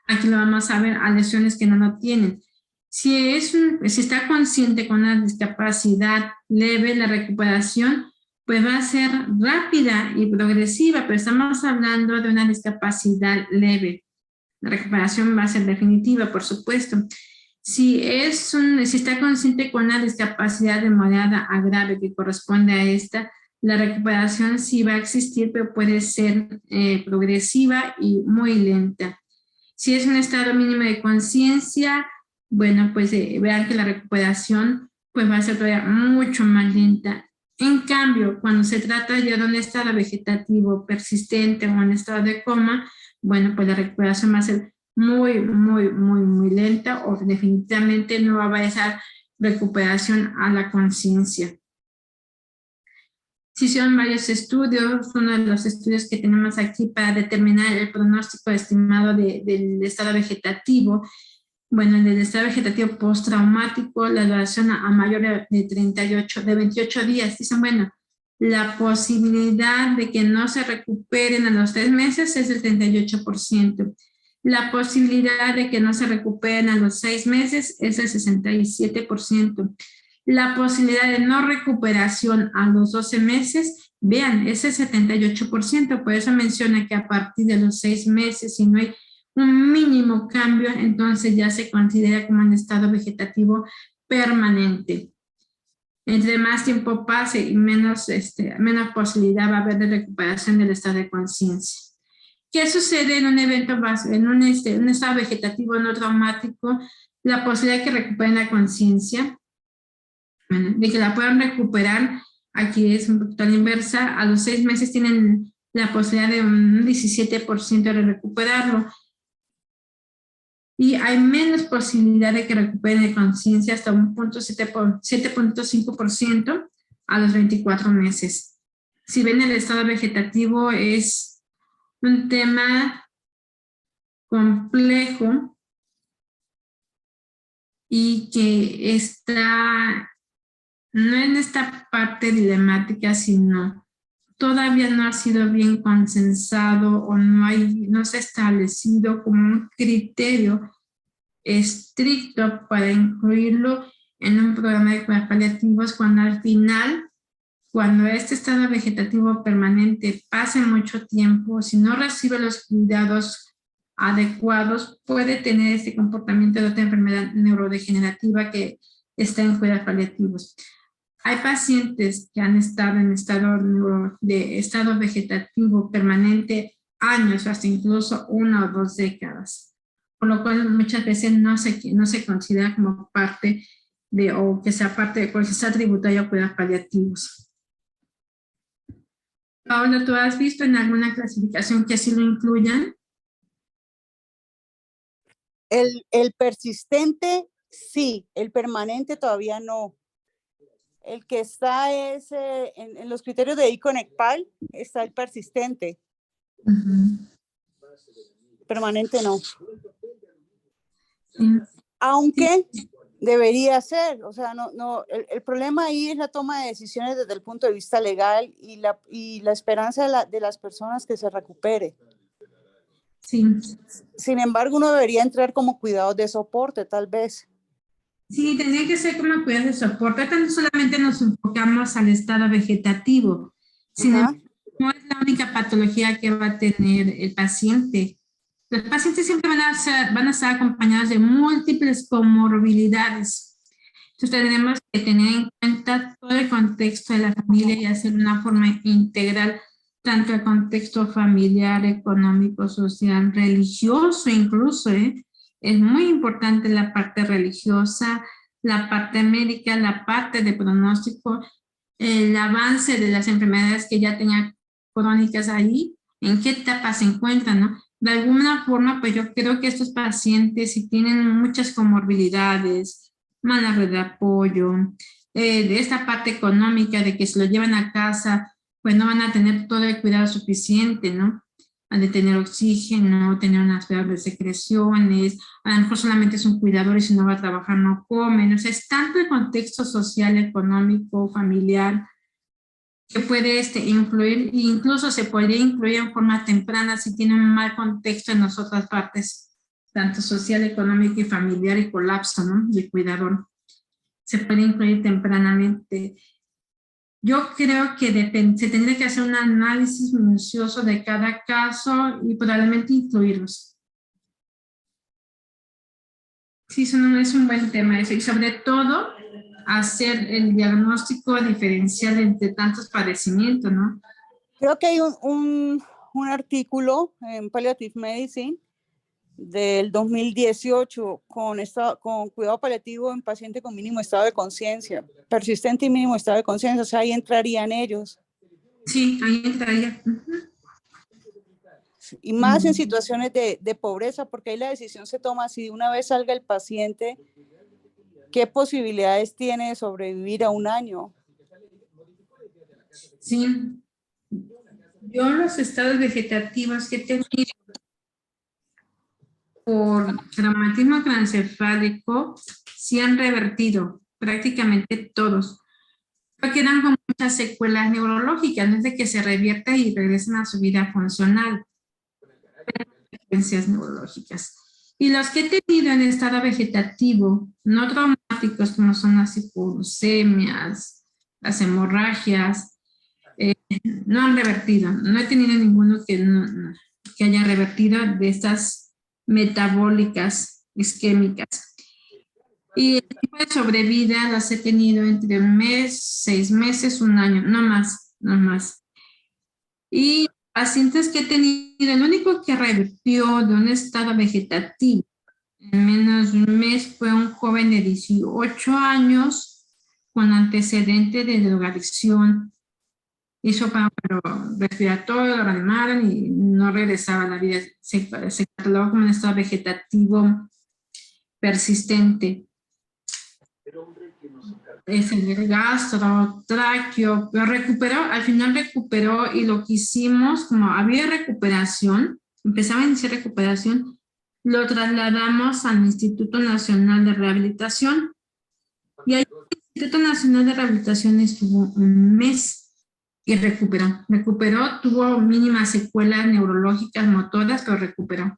aquí lo vamos a ver a lesiones que no lo tienen. Si está consciente con una discapacidad leve, la recuperación pues va a ser rápida y progresiva, pero estamos hablando de una discapacidad leve. La recuperación va a ser definitiva, por supuesto. Si está consciente con una discapacidad de moderada a grave que corresponde a esta, la recuperación sí va a existir, pero puede ser progresiva y muy lenta. Si es un estado mínimo de conciencia, bueno, pues vean que la recuperación pues va a ser todavía mucho más lenta. En cambio, cuando se trata ya de un estado vegetativo persistente o un estado de coma, bueno, pues la recuperación va a ser muy lenta, o definitivamente no va a haber esa recuperación a la conciencia. Se hicieron varios estudios. Uno de los estudios que tenemos aquí para determinar el pronóstico estimado del estado vegetativo. Bueno, en el estado vegetativo postraumático, la duración a mayor de 28 días. Dicen, bueno, la posibilidad de que no se recuperen a los 3 meses es del 38%. La posibilidad de que no se recuperen a los 6 meses es del 67%. La posibilidad de no recuperación a los 12 meses, vean, es el 78%. Por eso menciona que a partir de los 6 meses, si no hay un mínimo cambio, entonces ya se considera como un estado vegetativo permanente. Entre más tiempo pase y menos posibilidad va a haber de recuperación del estado de conciencia. ¿Qué sucede en un evento en un estado vegetativo no traumático? La posibilidad de que recuperen la conciencia, bueno, de que la puedan recuperar, aquí es un poquito a la inversa. A los 6 meses tienen la posibilidad de un 17% de recuperarlo. Y hay menos posibilidad de que recuperen la conciencia, hasta un 7.5% a los 24 meses. Si ven, el estado vegetativo es un tema complejo y que está no en esta parte dilemática, sino todavía no ha sido bien consensado o no se ha establecido como un criterio estricto para incluirlo en un programa de cuidados paliativos, cuando al final, cuando este estado vegetativo permanente pase mucho tiempo, si no recibe los cuidados adecuados, puede tener este comportamiento de otra enfermedad neurodegenerativa que está en cuidados paliativos. Hay pacientes que han estado en estado vegetativo permanente años, hasta incluso 1 o 2 décadas, por lo cual muchas veces no se considera como parte de, o que sea parte de, porque está tributario a cuidados paliativos. Paola, ¿tú has visto en alguna clasificación que así lo incluyan? El persistente, sí, el permanente todavía no. El que está es, en los criterios de ICONECPAL, está el persistente. Permanente no. Aunque debería ser, o sea, el problema ahí es la toma de decisiones desde el punto de vista legal y la esperanza de las personas que se recupere. Sí. Sin embargo, uno debería entrar como cuidados de soporte, tal vez. Sí, tendría que ser como cuidados de soporte. No solamente nos enfocamos al estado vegetativo, sino no es la única patología que va a tener el paciente. Los pacientes siempre van a estar acompañados de múltiples comorbilidades. Entonces tenemos que tener en cuenta todo el contexto de la familia y hacer una forma integral, tanto el contexto familiar, económico, social, religioso incluso, Es muy importante la parte religiosa, la parte médica, la parte de pronóstico, el avance de las enfermedades que ya tenían crónicas ahí, en qué etapa se encuentran, ¿no? De alguna forma, pues yo creo que estos pacientes, si tienen muchas comorbilidades, mala red de apoyo, de esta parte económica, de que se lo llevan a casa, pues no van a tener todo el cuidado suficiente, ¿no? Han de tener oxígeno, tener unas peores secreciones, a lo mejor solamente es un cuidador y si no va a trabajar no comen. O sea, es tanto el contexto social, económico, familiar, que puede influir, e incluso se podría incluir en forma temprana si tiene un mal contexto en las otras partes, tanto social, económico y familiar, y colapso, ¿no? De cuidador. Se puede incluir tempranamente. Yo creo que se tendría que hacer un análisis minucioso de cada caso y probablemente incluirlos. Sí, es un buen tema ese. Y sobre todo, hacer el diagnóstico diferencial entre tantos padecimientos, ¿no? Creo que hay un artículo en Palliative Medicine del 2018 con cuidado paliativo en paciente con mínimo estado de conciencia, persistente y mínimo estado de conciencia, o sea, ahí entrarían ellos. Sí, ahí entraría. Y más en situaciones de pobreza, porque ahí la decisión se toma si de una vez salga el paciente, ¿qué posibilidades tiene de sobrevivir a un año? Sí. Yo los estados vegetativos que he tenido por traumatismo craneoencefálico sí han revertido prácticamente todos. Pero quedan con muchas secuelas neurológicas, no es de que se revierta y regresen a su vida funcional. Consecuencias neurológicas. Y los que he tenido en estado vegetativo, no traumáticos, como son las hipoglucemias, las hemorragias, no han revertido. No he tenido ninguno que haya revertido de estas metabólicas isquémicas. Y el tiempo de sobrevida las he tenido entre 1 mes, 6 meses, 1 año, no más, no más. Y pacientes que he tenido, el único que revirtió de un estado vegetativo en menos de 1 mes fue un joven de 18 años con antecedente de drogadicción. Hizo paro respiratorio, lo reanimaron y no regresaba a la vida. Se catalogó como un estado vegetativo persistente. Es el gastro, tráqueo, pero recuperó, al final recuperó, y lo que hicimos, como había recuperación, empezaba a iniciar recuperación, lo trasladamos al Instituto Nacional de Rehabilitación. Y ahí el Instituto Nacional de Rehabilitación estuvo 1 mes y recuperó, tuvo mínimas secuelas neurológicas, motoras, pero recuperó.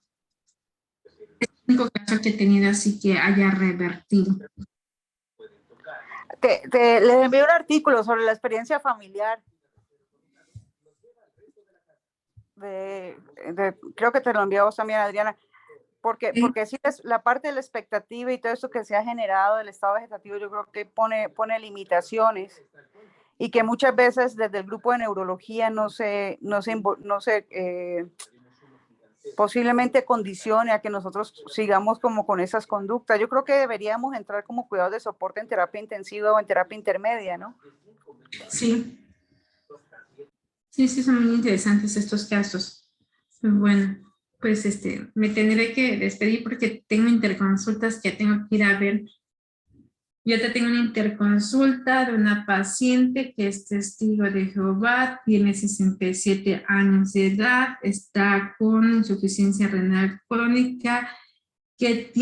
Es el único caso que he tenido así que haya revertido. Les envío un artículo sobre la experiencia familiar. Creo que te lo enviamos también, Adriana. Porque sí, la parte de la expectativa y todo esto que se ha generado del estado vegetativo, yo creo que pone limitaciones y que muchas veces desde el grupo de neurología no se posiblemente condicione a que nosotros sigamos como con esas conductas. Yo creo que deberíamos entrar como cuidados de soporte en terapia intensiva o en terapia intermedia, ¿no? Sí. Sí, son muy interesantes estos casos. Bueno, pues me tendré que despedir porque tengo interconsultas que tengo que ir a ver. Yo te tengo una interconsulta de una paciente que es testigo de Jehová, tiene 67 años de edad, está con insuficiencia renal crónica, que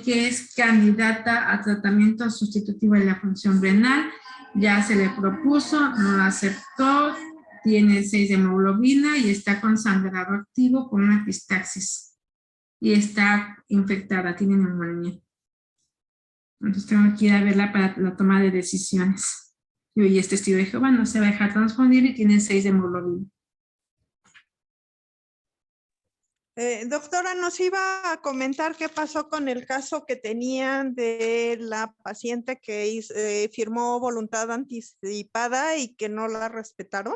es candidata a tratamiento sustitutivo de la función renal. Ya se le propuso, no aceptó, tiene 6 de hemoglobina y está con sangrado activo con una epistaxis. Y está infectada, tiene neumonía. Entonces tengo que ir a verla para la toma de decisiones. Y es testigo de Jehová, no se va a dejar transfundir y tiene 6 de hemoglobina. Doctora, nos iba a comentar qué pasó con el caso que tenían de la paciente que firmó voluntad anticipada y que no la respetaron.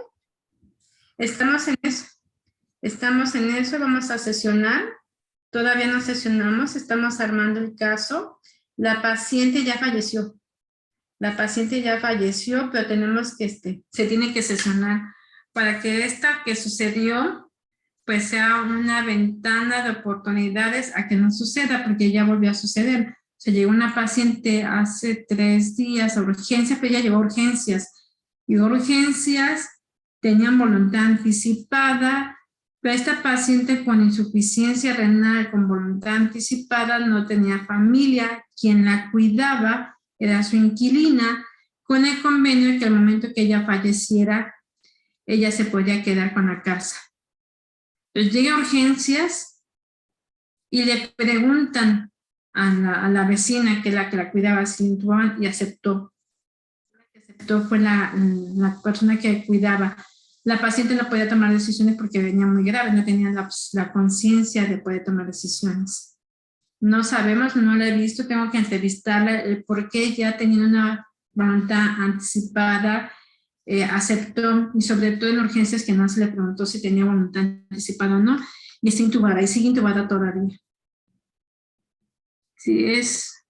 Estamos en eso, vamos a sesionar. Todavía no sesionamos, estamos armando el caso. La paciente ya falleció. Pero tenemos que, se tiene que sesionar para que esta que sucedió, pues sea una ventana de oportunidades a que no suceda, porque ya volvió a suceder. Se llegó una paciente hace 3 días a urgencias, pero ella llegó a urgencias. Y urgencias tenían voluntad anticipada, pero esta paciente con insuficiencia renal, con voluntad anticipada, no tenía familia. Quien la cuidaba era su inquilina, con el convenio que al momento que ella falleciera, ella se podía quedar con la casa. Entonces llega a urgencias y le preguntan a la vecina, que es la que la cuidaba, y aceptó. Fue la persona que cuidaba. La paciente no podía tomar decisiones porque venía muy grave, no tenía la conciencia de poder tomar decisiones. No sabemos, no la he visto, tengo que entrevistarla, por qué ya teniendo una voluntad anticipada, aceptó, y sobre todo en urgencias que no se le preguntó si tenía voluntad anticipada o no, y está intubada, y sigue intubada todavía.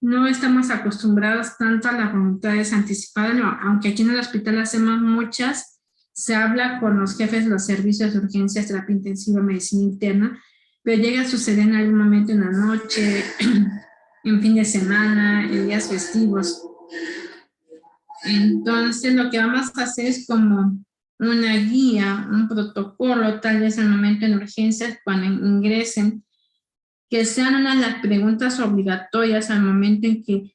No estamos acostumbrados tanto a las voluntades anticipadas, no, aunque aquí en el hospital hacemos muchas, se habla con los jefes de los servicios de urgencias, terapia intensiva, medicina interna, pero llega a suceder en algún momento en la noche, en fin de semana, en días festivos. Entonces lo que vamos a hacer es como una guía, un protocolo, tal vez en el momento en urgencias, cuando ingresen, que sean una de las preguntas obligatorias al momento en que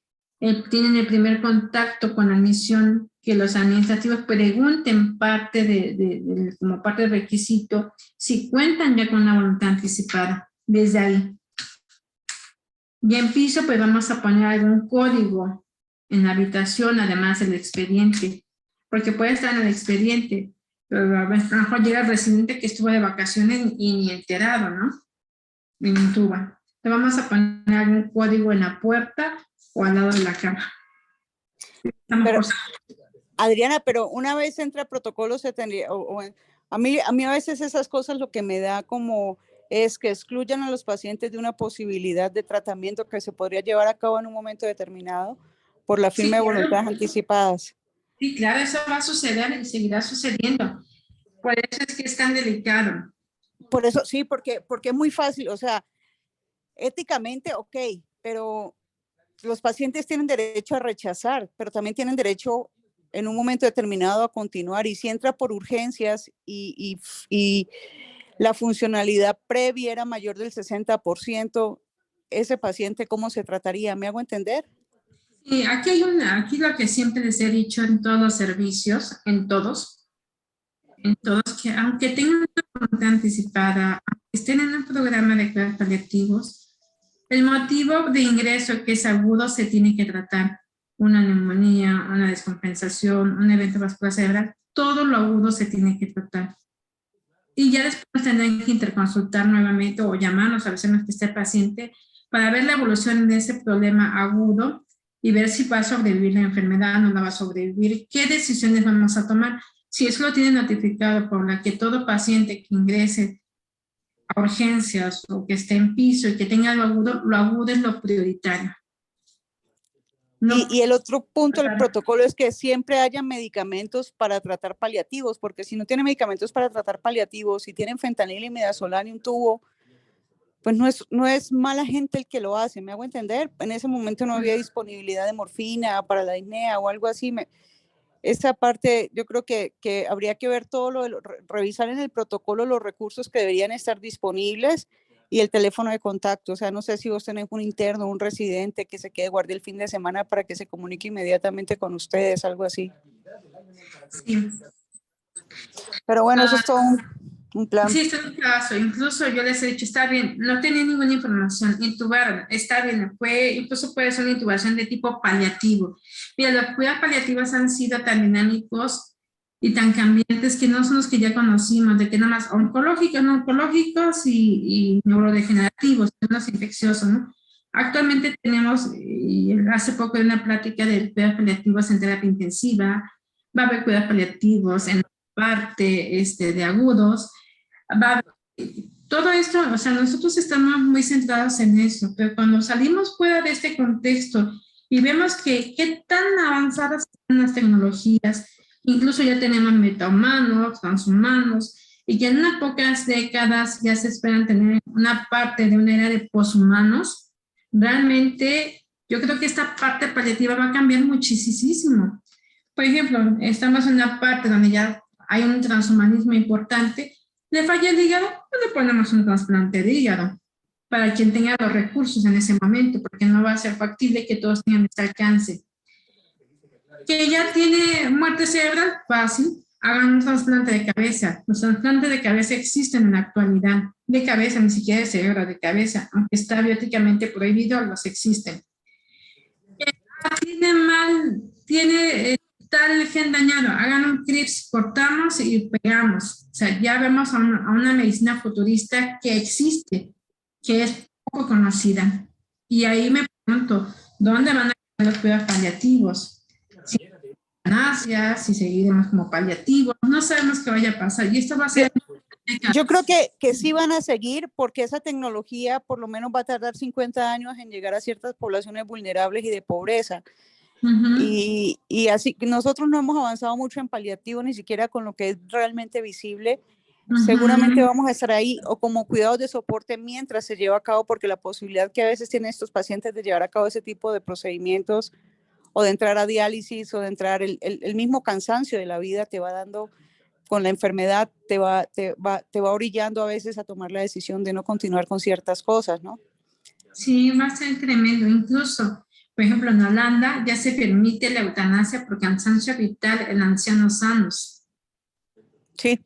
tienen el primer contacto con la admisión, que los administrativos pregunten como parte del requisito, si cuentan ya con una voluntad anticipada, desde ahí. Y en piso, pues vamos a poner algún código en la habitación, además del expediente, porque puede estar en el expediente, pero a lo mejor llega el residente que estuvo de vacaciones y ni enterado, ¿no? En intuba. Le vamos a poner algún código en la puerta o al lado de la cama. Pero, Adriana, pero una vez entra el protocolo se tendría, a mí a veces esas cosas lo que me da como es que excluyan a los pacientes de una posibilidad de tratamiento que se podría llevar a cabo en un momento determinado por la firma de voluntades anticipadas. Sí, claro, eso va a suceder y seguirá sucediendo. Por eso es que es tan delicado. Por eso, sí, porque es muy fácil, o sea, éticamente, ok, pero los pacientes tienen derecho a rechazar, pero también tienen derecho en un momento determinado a continuar. Y si entra por urgencias y la funcionalidad previa era mayor del 60%, ese paciente, ¿cómo se trataría? ¿Me hago entender? Sí, aquí lo que siempre les he dicho en todos los servicios, en todos, que aunque tengan una voluntad anticipada, aunque estén en un programa de cuidados paliativos, el motivo de ingreso que es agudo se tiene que tratar. Una neumonía, una descompensación, un evento vascular cerebral, todo lo agudo se tiene que tratar. Y ya después tendrán que interconsultar nuevamente o llamarnos a veces que esté el paciente para ver la evolución de ese problema agudo y ver si va a sobrevivir la enfermedad, no la va a sobrevivir, qué decisiones vamos a tomar. Si eso lo tiene notificado por la que todo paciente que ingrese a urgencias o que esté en piso y que tenga lo agudo es lo prioritario. No, Y el otro punto del protocolo es que siempre haya medicamentos para tratar paliativos, porque si no tiene medicamentos para tratar paliativos, si tienen fentanil y midazolam y un tubo, pues no es mala gente el que lo hace, ¿me hago entender? En ese momento no había disponibilidad de morfina para la disnea o algo así. Esa parte yo creo que habría que ver todo revisar en el protocolo los recursos que deberían estar disponibles y el teléfono de contacto. O sea, no sé si vos tenés un interno, un residente que se quede guardia el fin de semana para que se comunique inmediatamente con ustedes, algo así. sí. Pero bueno, eso es todo un plan. Sí, este es un caso. Incluso yo les he dicho, está bien, no tenía ninguna información, intubaron, está bien, incluso puede ser una intubación de tipo paliativo. Mira, los cuidados paliativos han sido tan dinámicos y tan cambiantes que no son los que ya conocimos, de que nada más oncológicos y neurodegenerativos, los infecciosos, ¿no? Actualmente tenemos, y hace poco de una plática de cuidados paliativos en terapia intensiva, va a haber cuidados paliativos en parte de agudos, todo esto, o sea, nosotros estamos muy centrados en eso, pero cuando salimos fuera de este contexto y vemos que qué tan avanzadas están las tecnologías, incluso ya tenemos metahumanos, transhumanos, y que en unas pocas décadas ya se esperan tener una parte de una era de poshumanos, realmente yo creo que esta parte paliativa va a cambiar muchísimo. Por ejemplo, estamos en una parte donde ya hay un transhumanismo importante. Le falla el hígado, pues le ponemos un trasplante de hígado para quien tenga los recursos en ese momento, porque no va a ser factible que todos tengan este alcance. Que ya tiene muerte cerebral, fácil, hagan un trasplante de cabeza. Los trasplantes de cabeza existen en la actualidad, de cabeza, ni siquiera de cerebro, de cabeza, aunque está bióticamente prohibido, los existen. Tiene tal gen dañado, hagan un CRIPS, cortamos y pegamos. O sea, ya vemos a una medicina futurista que existe, que es poco conocida. Y ahí me pregunto, ¿dónde van a quedar los cuidados paliativos? Si eutanasia, si seguiremos como paliativos, no sabemos qué vaya a pasar. Y esto va a ser... Yo creo que sí van a seguir porque esa tecnología por lo menos va a tardar 50 años en llegar a ciertas poblaciones vulnerables y de pobreza. Y así, nosotros no hemos avanzado mucho en paliativo, ni siquiera con lo que es realmente visible. Seguramente vamos a estar ahí o como cuidados de soporte mientras se lleva a cabo, porque la posibilidad que a veces tienen estos pacientes de llevar a cabo ese tipo de procedimientos o de entrar a diálisis o de entrar, el mismo cansancio de la vida te va dando con la enfermedad, te va orillando a veces a tomar la decisión de no continuar con ciertas cosas, ¿no? Sí, va a ser tremendo. Incluso, por ejemplo, en Holanda ya se permite la eutanasia por cansancio vital en ancianos sanos. Sí.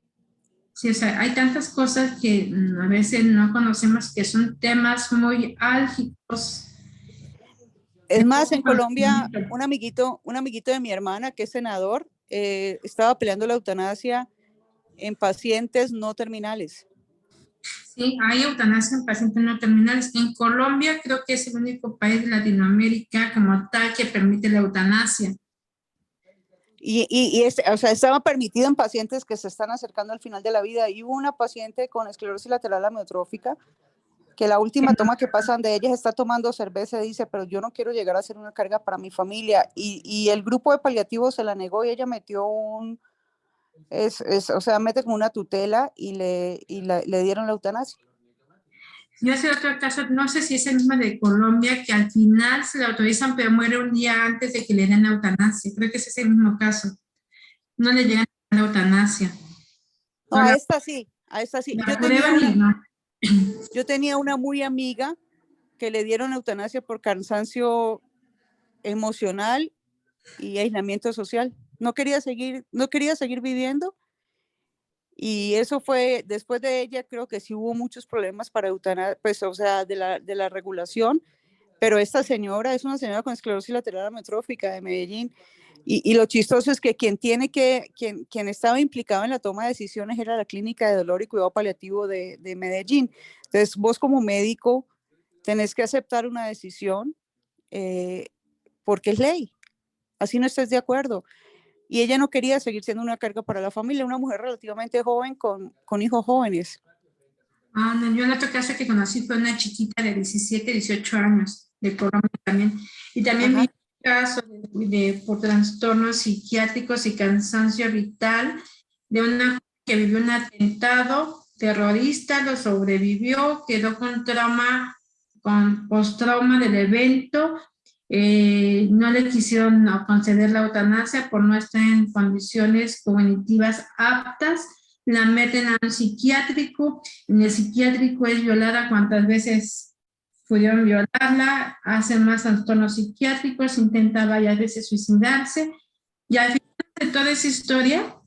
Sí, o sea, hay tantas cosas que a veces no conocemos que son temas muy álgicos. Es más, en Colombia, un amiguito de mi hermana, que es senador, estaba peleando la eutanasia en pacientes no terminales. Sí, hay eutanasia en pacientes no terminales. En Colombia creo que es el único país de Latinoamérica como tal que permite la eutanasia. O sea, estaba permitido en pacientes que se están acercando al final de la vida. Y hubo una paciente con esclerosis lateral amiotrófica que la última toma que pasan de ella está tomando cerveza y dice, pero yo no quiero llegar a ser una carga para mi familia. Y el grupo de paliativos se la negó y ella metió o sea, mete como una tutela y le dieron la eutanasia. Yo sé otro caso, no sé si es el mismo de Colombia, que al final se le autorizan, pero muere un día antes de que le den la eutanasia. Creo que ese es el mismo caso. No le llegan a la eutanasia. No, a esta sí. No. Yo tenía una muy amiga que le dieron eutanasia por cansancio emocional y aislamiento social. No quería seguir viviendo. Y eso fue, después de ella, creo que sí hubo muchos problemas para eutanasia, pues, o sea, de la regulación, pero esta señora es una señora con esclerosis lateral amiotrófica de Medellín, y lo chistoso es que quien estaba implicado en la toma de decisiones era la Clínica de Dolor y Cuidado Paliativo de Medellín. Entonces, vos como médico tenés que aceptar una decisión porque es ley, así no estés de acuerdo. Y ella no quería seguir siendo una carga para la familia, una mujer relativamente joven con hijos jóvenes. Ah, no, yo la caso que conocí fue una chiquita de 17, 18 años, de Colombia también. Y también Ajá. vi un caso por trastornos psiquiátricos y cansancio vital de una que vivió un atentado terrorista, lo sobrevivió, quedó con trauma, con postrauma del evento. No le quisieron conceder la eutanasia por no estar en condiciones cognitivas aptas. La meten a un psiquiátrico, en el psiquiátrico es violada cuantas veces pudieron violarla, hacen más trastornos psiquiátricos, intenta varias veces suicidarse, y al final de toda esa historia,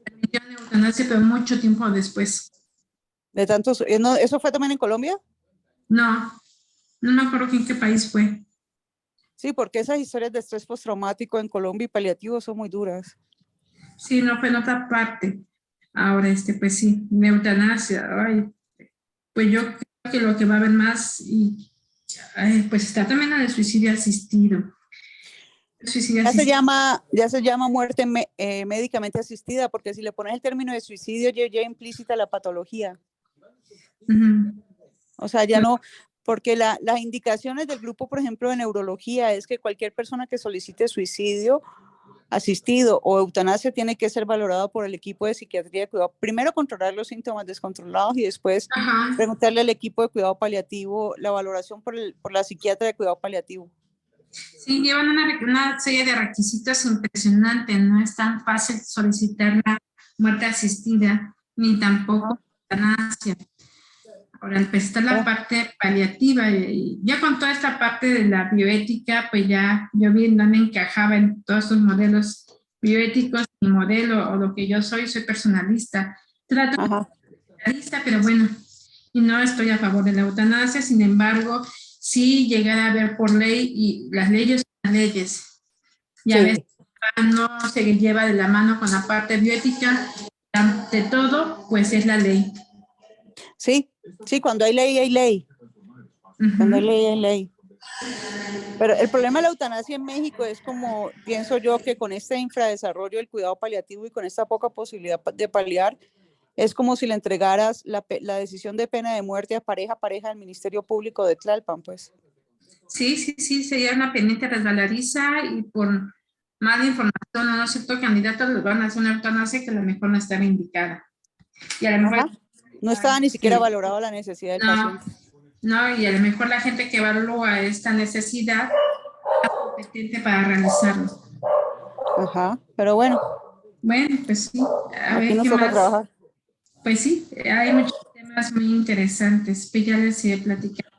permitieron la eutanasia, pero mucho tiempo después. De tantos, no, ¿eso fue también en Colombia? No, no me acuerdo en qué país fue. Sí, porque esas historias de estrés postraumático en Colombia y paliativo son muy duras. Sí, no fue en otra parte. Ahora, pues sí, la eutanasia, ay, pues yo creo que lo que va a haber más, y pues está también la de suicidio asistido. Suicidio Ya se asistido. llama muerte médicamente asistida, porque si le pones el término de suicidio, ya implícita la patología. Ujú. O sea, ya no, porque las indicaciones del grupo, por ejemplo, de neurología, es que cualquier persona que solicite suicidio asistido o eutanasia tiene que ser valorado por el equipo de psiquiatría de cuidado. Primero controlar los síntomas descontrolados y después Ajá. preguntarle al equipo de cuidado paliativo la valoración por la psiquiatra de cuidado paliativo. Sí, llevan una serie de requisitos impresionantes. No es tan fácil solicitar la muerte asistida, ni tampoco eutanasia. Ahora, pues está la parte paliativa, y ya con toda esta parte de la bioética, pues ya yo bien no me encajaba en todos esos modelos bioéticos, mi modelo o lo que yo soy personalista. Trato de ser personalista, pero bueno, y no estoy a favor de la eutanasia, sin embargo, sí llegar a ver por ley, y las leyes son las leyes. Y a veces no se lleva de la mano con la parte bioética, ante todo, pues es la ley. Sí, cuando hay ley, hay ley. Cuando hay ley, hay ley. Pero el problema de la eutanasia en México es como, pienso yo, que con este infradesarrollo del cuidado paliativo y con esta poca posibilidad de paliar, es como si le entregaras la decisión de pena de muerte a pareja del Ministerio Público de Tlalpan, pues. Sí, sería una pendiente resbaladiza, y por mala información o no cierto candidato les van a hacer una eutanasia que a lo mejor no estaba indicada. Y a lo mejor no estaba ni siquiera valorado la necesidad del paciente. No, y a lo mejor la gente que evalúa esta necesidad es competente para realizarlo. Ajá, pero bueno. Bueno, pues sí. A aquí ver, nos ¿qué toca más? Trabajar. Pues sí, hay muchos temas muy interesantes, pues ya les he platicado